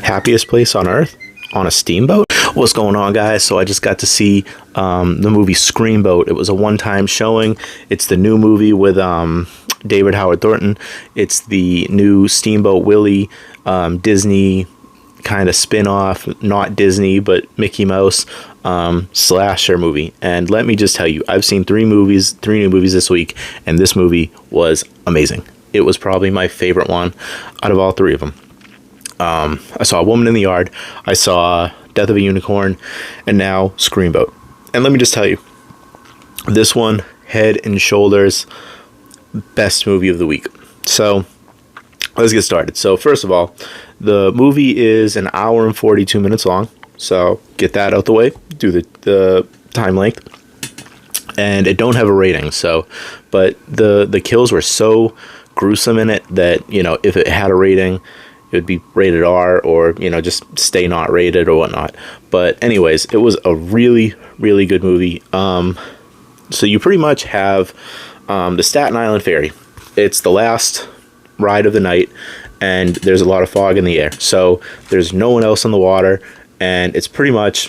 Happiest place on earth? On a steamboat? What's going on, guys? So I just got to see the movie Screamboat. It was a one-time showing. It's the new movie with David Howard Thornton. It's the new Steamboat Willie Disney kind of spin-off, not Disney, but Mickey Mouse slasher movie. And let me just tell you, I've seen three new movies this week, and this movie was amazing. It was probably my favorite one out of all three of them. I saw A Woman in the Yard, I saw Death of a Unicorn, and now Screamboat. And let me just tell you, this one, head and shoulders, best movie of the week. So, let's get started. So, first of all, the movie is an hour and 42 minutes long. So, get that out the way, do the time length. And it don't have a rating, so, but the kills were so gruesome in it that, you know, if it had a rating, it would be rated R, or, you know, just stay not rated or whatnot. But anyways, it was a really, really good movie. So you pretty much have the Staten Island Ferry. It's the last ride of the night, and there's a lot of fog in the air. So there's no one else on the water, and it's pretty much,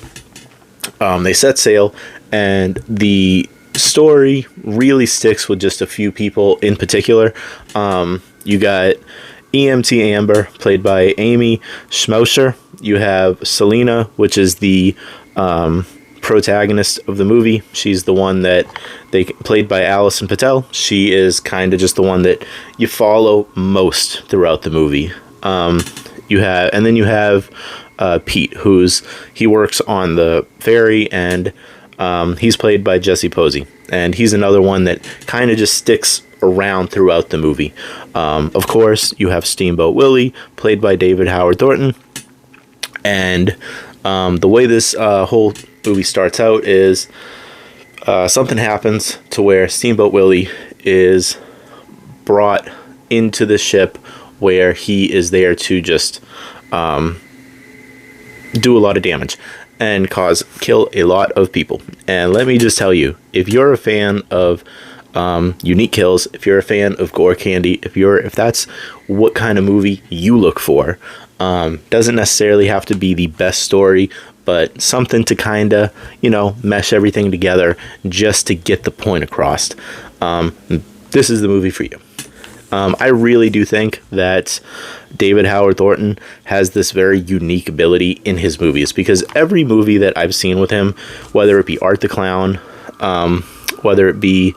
they set sail, and the story really sticks with just a few people in particular. You got EMT Amber, played by Amy Schmosher. You have Selena, which is the protagonist of the movie. She's the one that played by Allison Patel. She is kind of just the one that you follow most throughout the movie. You have Pete, he works on the ferry, and he's played by Jesse Posey, and he's another one that kind of just sticks around throughout the movie. Of course, you have Steamboat Willie, played by David Howard Thornton, and the way this whole movie starts out is something happens to where Steamboat Willie is brought into the ship, where he is there to just do a lot of damage and kill a lot of people. And let me just tell you, if you're a fan of unique kills, if you're a fan of gore candy, if that's what kind of movie you look for, doesn't necessarily have to be the best story, but something to kind of, you know, mesh everything together just to get the point across. This is the movie for you. I really do think that David Howard Thornton has this very unique ability in his movies, because every movie that I've seen with him, whether it be Art the Clown, whether it be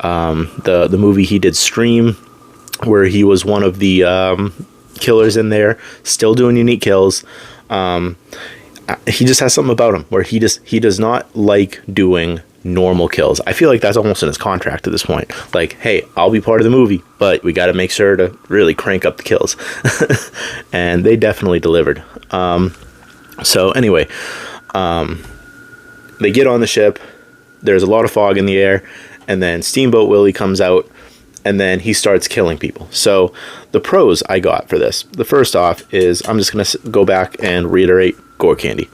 the movie he did, Scream, where he was one of the killers in there, still doing unique kills, he just has something about him where he does not like doing normal kills. I feel like that's almost in his contract at this point. Like, hey, I'll be part of the movie, but we got to make sure to really crank up the kills. And they definitely delivered. So anyway, they get on the ship. There's a lot of fog in the air, and then Steamboat Willie comes out, and then he starts killing people. So the pros I got for this, the first off is, I'm just going to go back and reiterate, gore candy.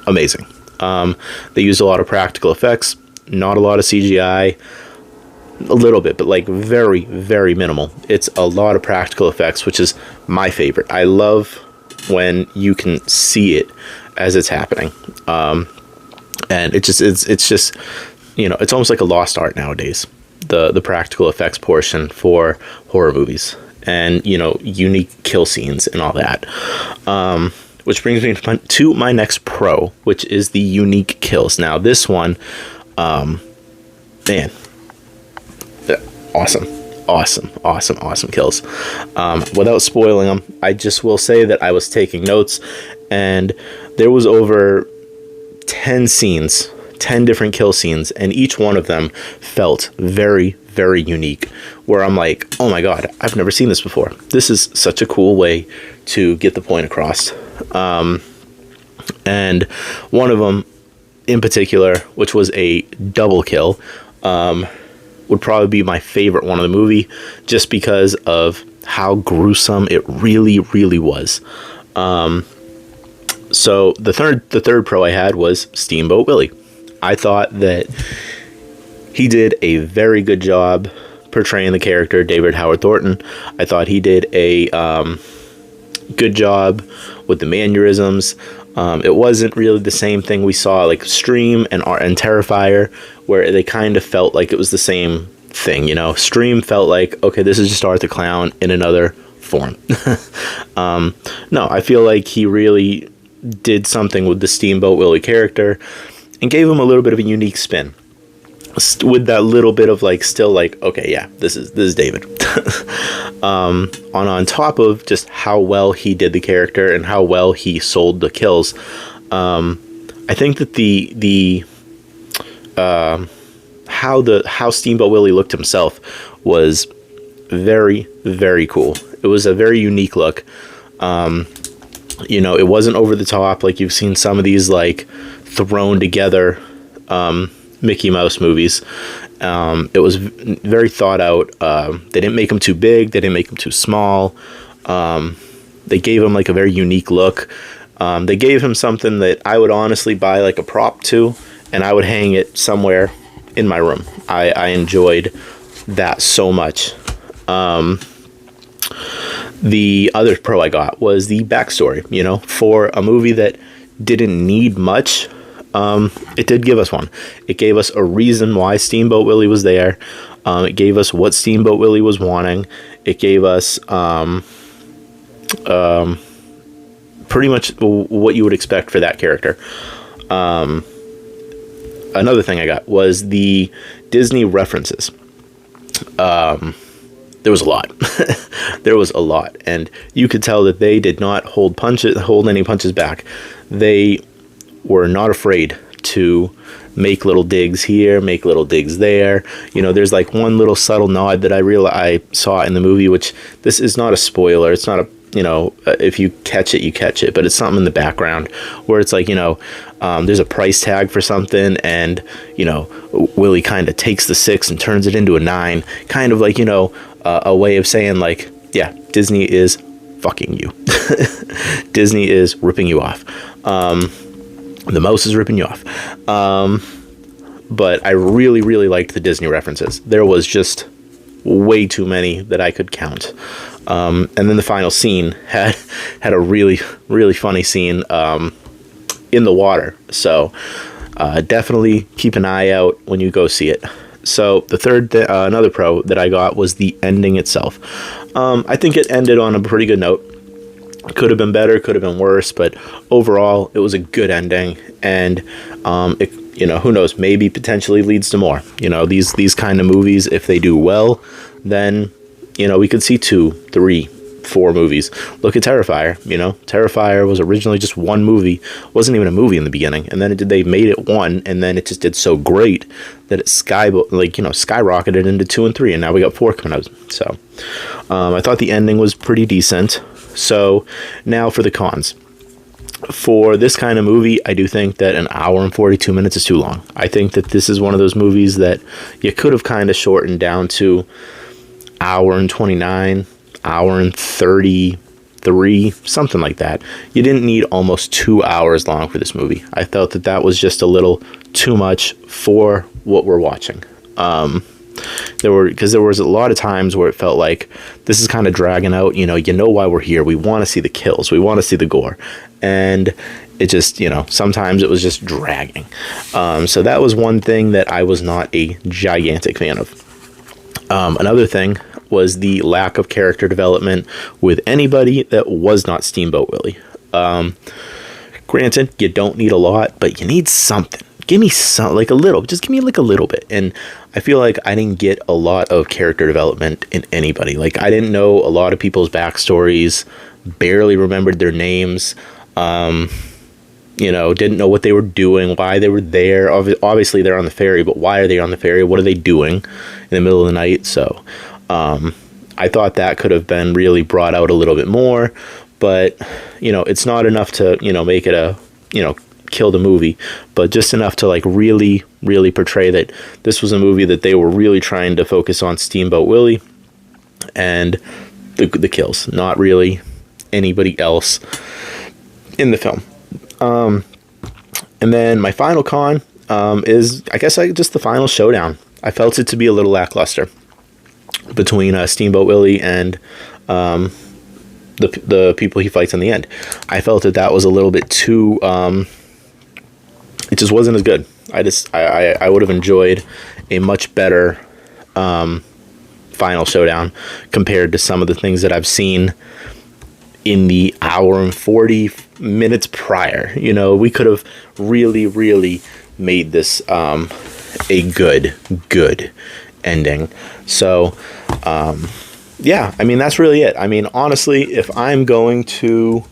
Amazing. They used a lot of practical effects, not a lot of CGI, a little bit, but like very, very minimal. It's a lot of practical effects, which is my favorite. I love when you can see it as it's happening. And it's just, you know, it's almost like a lost art nowadays, the practical effects portion for horror movies, and, you know, unique kill scenes and all that. Which brings me to my next pro, which is the unique kills. Now, this one, man, awesome kills. Without spoiling them, I just will say that I was taking notes, and there was over 10 scenes, 10 different kill scenes, and each one of them felt very, very unique, where I'm like, oh my god, I've never seen this before. This is such a cool way to get the point across. And one of them in particular, which was a double kill, would probably be my favorite one of the movie, just because of how gruesome it really, really was. So the third pro I had was Steamboat Willie. I thought that he did a very good job portraying the character David Howard Thornton. I thought he did a Good job with the mannerisms. It wasn't really the same thing we saw like Stream and Terrifier, where they kind of felt like it was the same thing. You know, Stream felt like, okay, this is just Arthur Clown in another form. No, I feel like he really did something with the Steamboat Willie character and gave him a little bit of a unique spin. With that little bit of like, still like, okay, yeah, this is David. On top of just how well he did the character and how well he sold the kills, I think that how Steamboat Willie looked himself was very, very cool. It was a very unique look. You know, it wasn't over the top like you've seen some of these like thrown together Mickey Mouse movies. It was very thought out. They didn't make him too big. They didn't make him too small. They gave him like a very unique look. They gave him something that I would honestly buy like a prop to, and I would hang it somewhere in my room. I enjoyed that so much. The other pro I got was the backstory. You know, for a movie that didn't need much, it did give us one. It gave us a reason why Steamboat Willie was there. It gave us what Steamboat Willie was wanting. It gave us pretty much what you would expect for that character. Another thing I got was the Disney references. There was a lot. There was a lot, and you could tell that they did not hold any punches back. They were not afraid to make little digs here, make little digs there. You know, there's like one little subtle nod that I saw in the movie, which this is not a spoiler. It's not a, you know, if you catch it, you catch it, but it's something in the background where it's like, you know, there's a price tag for something, and, you know, Willie kind of takes the 6 and turns it into a 9, kind of like, you know, a way of saying like, yeah, Disney is fucking you. Disney is ripping you off. The mouse is ripping you off. But I really, really liked the Disney references. There was just way too many that I could count. And then the final scene had a really, really funny scene in the water. So definitely keep an eye out when you go see it. So the third, another pro that I got was the ending itself. I think it ended on a pretty good note. Could have been better, could have been worse, but overall it was a good ending, and it, you know, who knows, maybe potentially leads to more. You know, these kind of movies, if they do well, then, you know, we could see 2, 3, 4 movies. Look at Terrifier. You know, Terrifier was originally just one movie, wasn't even a movie in the beginning, and then they made it one, and then it just did so great that it skyrocketed into 2 and 3, and now we got 4 coming out. So I thought the ending was pretty decent. So now for the cons. For this kind of movie, I do think that an hour and 42 minutes is too long. I think that this is one of those movies that you could have kind of shortened down to hour and 29, hour and 33, something like that. You didn't need almost 2 hours long for this movie. I felt that that was just a little too much for what we're watching. There was a lot of times where it felt like this is kind of dragging out. You know why we're here. We want to see the kills. We want to see the gore. And it just, you know, sometimes it was just dragging. So that was one thing that I was not a gigantic fan of. Another thing was the lack of character development with anybody that was not Steamboat Willie. Granted, you don't need a lot, but you need something. Give me some, like a little, just give me like a little bit. And I feel like I didn't get a lot of character development in anybody. Like, I didn't know a lot of people's backstories, barely remembered their names, you know, didn't know what they were doing, why they were there. Obviously they're on the ferry, but why are they on the ferry? What are they doing in the middle of the night? So I thought that could have been really brought out a little bit more, but, you know, it's not enough to, you know, make it a, you know, kill the movie, but just enough to like really, really portray that this was a movie that they were really trying to focus on Steamboat Willie and the kills, not really anybody else in the film. And then my final con is, I guess, just the final showdown. I felt it to be a little lackluster between Steamboat Willie and the people he fights in the end. I felt that was a little bit too. It just wasn't as good. I would have enjoyed a much better final showdown compared to some of the things that I've seen in the hour and 40 minutes prior. You know, we could have really made this a good ending. So yeah, I mean, that's really it. I mean, honestly, if I'm going to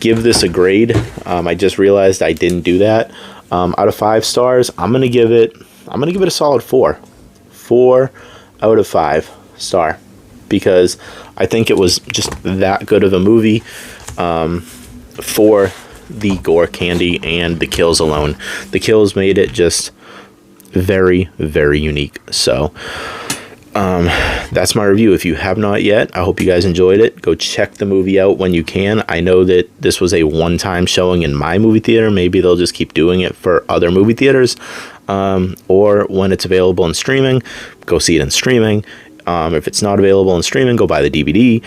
give this a grade, I just realized I didn't do that. Out of 5 stars, I'm gonna give it a solid 4 out of 5 star, because I think it was just that good of a movie for the gore candy and the kills alone. The kills made it just very unique. So that's my review. If you have not yet, I hope you guys enjoyed it. Go check the movie out when you can. I know that this was a one-time showing in my movie theater. Maybe they'll just keep doing it for other movie theaters, or when it's available in streaming, go see it in streaming. If it's not available in streaming, go buy the DVD.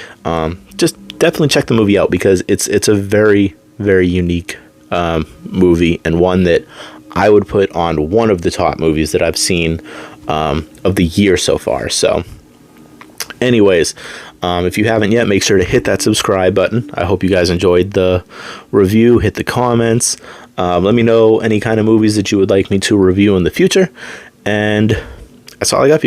Just definitely check the movie out, because it's a very unique movie, and one that I would put on one of the top movies that I've seen of the year so far. So anyways, if you haven't yet, make sure to hit that subscribe button. I hope you guys enjoyed the review. Hit the comments. Let me know any kind of movies that you would like me to review in the future. And that's all I got for you.